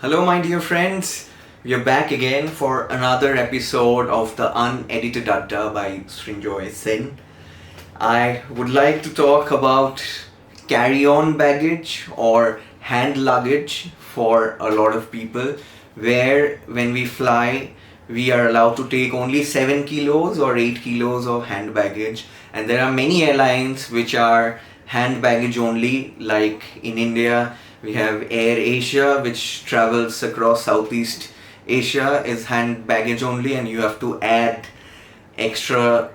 Hello, my dear friends. We are back again for another episode of the Unedited Adda by Srinjoy Sen. I would like to talk about carry-on baggage or hand luggage for a lot of people, where when we fly, we are allowed to take only 7 kilos or 8 kilos of hand baggage, and there are many airlines which are hand baggage only, like in India we have Air Asia, which travels across Southeast Asia, is hand baggage only, and you have to add extra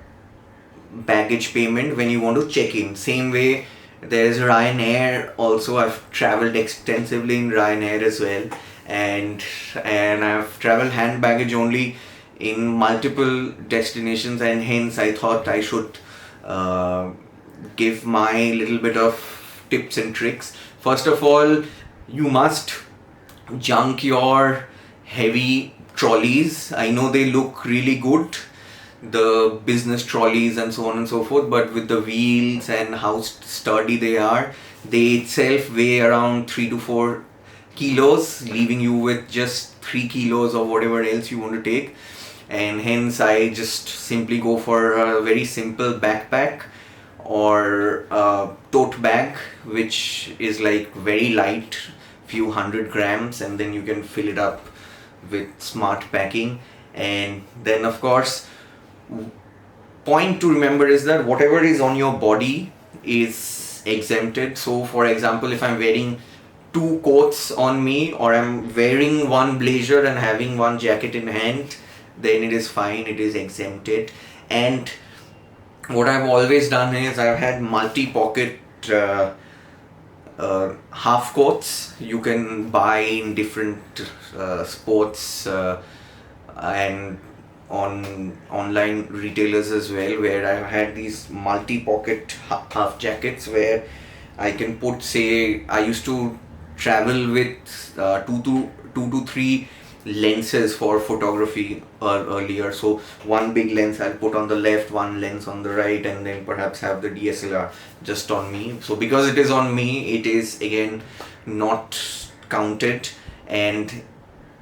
baggage payment when you want to check in. Same way, there's Ryanair also. I've traveled extensively in Ryanair as well, and I've traveled hand baggage only in multiple destinations, and hence I thought I should give my little bit of tips and tricks. First of all, you must junk your heavy trolleys. I know they look really good, the business trolleys and so on and so forth, but with the wheels and how sturdy they are, they itself weigh around 3 to 4 kilos, leaving you with just 3 kilos of whatever else you want to take. And hence I just simply go for a very simple backpack or a tote bag, which is like very light, few hundred grams, and then you can fill it up with smart packing. And then of course, point to remember is that whatever is on your body is exempted. So for example, if I'm wearing 2 coats on me, or I'm wearing one blazer and having one jacket in hand, then it is fine, it is exempted. And what I've always done is I've had multi-pocket half coats. You can buy in different sports and on online retailers as well, where I've had these multi-pocket half jackets where I can put, say, I used to travel with two to three lenses for photography earlier. So one big lens I'll put on the left, one lens on the right, and then perhaps have the DSLR just on me. So because it is on me, it is again not counted. And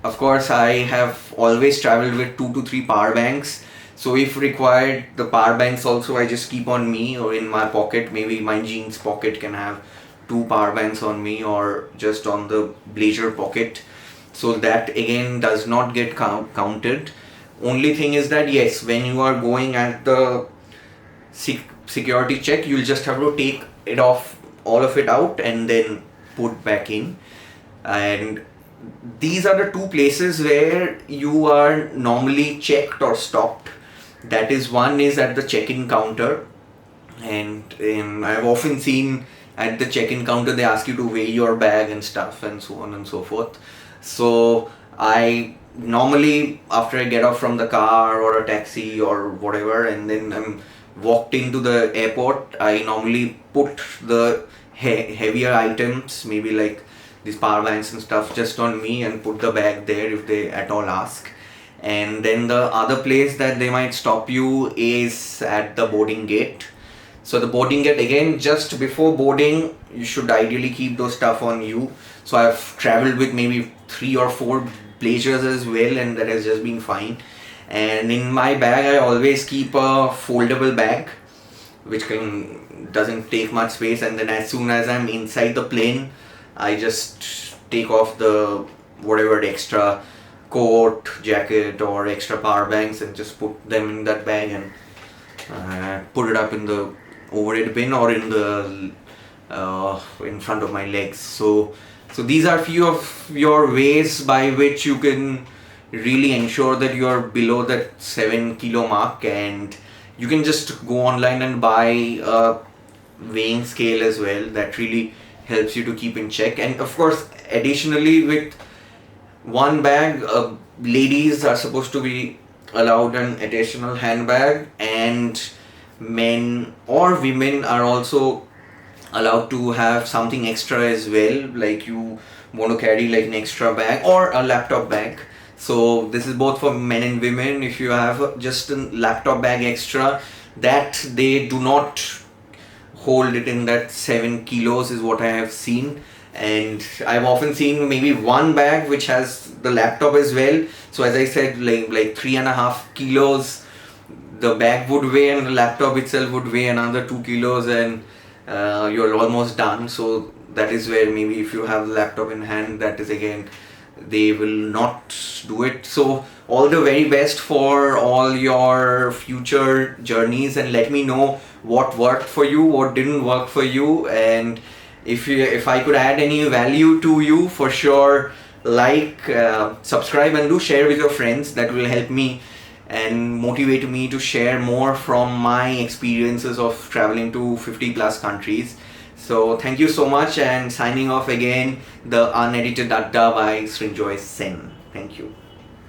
of course, I have always traveled with 2 to 3 power banks. So if required, the power banks also I just keep on me or in my pocket. Maybe my jeans pocket can have 2 power banks on me, or just on the blazer pocket. So that again does not get counted. Only thing is that yes, when you are going at the security check, you'll just have to take it off, all of it out, and then put back in. And these are the 2 places where you are normally checked or stopped. That is, one is at the check-in counter, and I've often seen at the check-in counter they ask you to weigh your bag and stuff and so on and so forth. So I normally, after I get off from the car or a taxi or whatever, and then I'm walked into the airport, I normally put the heavier items, maybe like these power banks and stuff, just on me, and put the bag there if they at all ask. And then the other place that they might stop you is at the boarding gate. So the boarding gate, again, just before boarding, you should ideally keep those stuff on you. So I've traveled with maybe 3 or 4 blazers as well, and that has just been fine. And in my bag, I always keep a foldable bag, which doesn't take much space. And then as soon as I'm inside the plane, I just take off the whatever extra coat, jacket, or extra power banks, and just put them in that bag and put it up in the overhead bin or in the in front of my legs. So these are few of your ways by which you can really ensure that you are below that 7 kilo mark. And you can just go online and buy a weighing scale as well. That really helps you to keep in check. And of course, additionally, with one bag, ladies are supposed to be allowed an additional handbag, and men or women are also allowed to have something extra as well, like you want to carry like an extra bag or a laptop bag. So this is both for men and women. If you have just a laptop bag extra, that they do not hold it in that 7 kilos is what I have seen. And I've often seen maybe one bag which has the laptop as well. So as I said, like 3.5 kilos the bag would weigh, and the laptop itself would weigh another 2 kilos, and you're almost done. So that is where maybe if you have the laptop in hand, that is again, they will not do it. So all the very best for all your future journeys, and let me know what worked for you, what didn't work for you, and if I could add any value to you, for sure, subscribe, and do share with your friends. That will help me and motivate me to share more from my experiences of traveling to 50 plus countries. So thank you so much, and signing off again, the unedited Adda by Srinjoy Sen. Thank you.